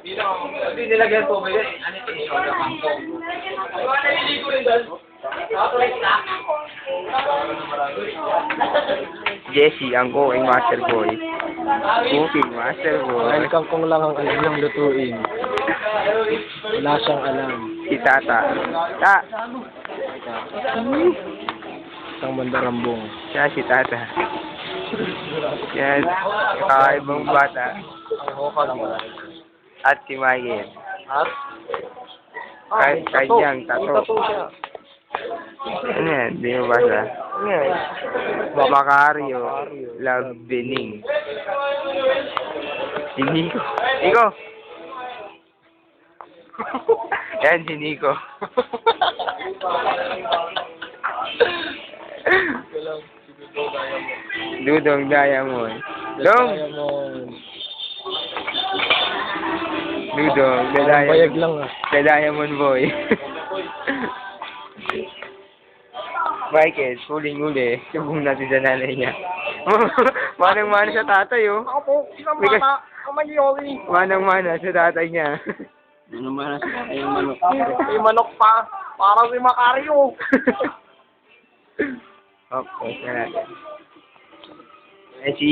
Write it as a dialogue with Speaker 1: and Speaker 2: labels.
Speaker 1: Hindi nilagyan po ba yun? Ano ito? Soda kangkong. Naliligo rin doon.
Speaker 2: Jesse, ang cooking master boy. Cooking master boy.
Speaker 3: Dahil kangkong lang ang alam niyang lutuin. Wala siyang alam.
Speaker 2: Si Tata. Ta!
Speaker 3: Isang mandarambong.
Speaker 2: Siya si Tata. Yan. Kakaibang bata.
Speaker 3: Ang hokag mo.
Speaker 2: At si Michael.
Speaker 3: At?
Speaker 2: Kanyang
Speaker 3: May
Speaker 2: tato.
Speaker 3: tato siya.
Speaker 2: Ano yan? Di mo basa?
Speaker 3: Ano yan?
Speaker 2: Macario. Love Bening. Si Nico. Nico! Yan si Nico. Dudong Diamond. Dong!
Speaker 3: Diamond.
Speaker 2: Dudong, the
Speaker 3: Parang bayag
Speaker 2: Diamond.
Speaker 3: lang ah.
Speaker 2: The Diamond Boy. Michael, huling-huli. Subong natin sa nanay niya. Manang-mana sa tatay, oh.
Speaker 3: Ako po, isang
Speaker 2: Bigas-
Speaker 3: bata. Ang magyori.
Speaker 2: Manang-mana sa tatay niya.
Speaker 1: Ano ba na yung manok?
Speaker 3: May manok pa. Parang si Macario.
Speaker 2: Okay, yan natin. Eh, si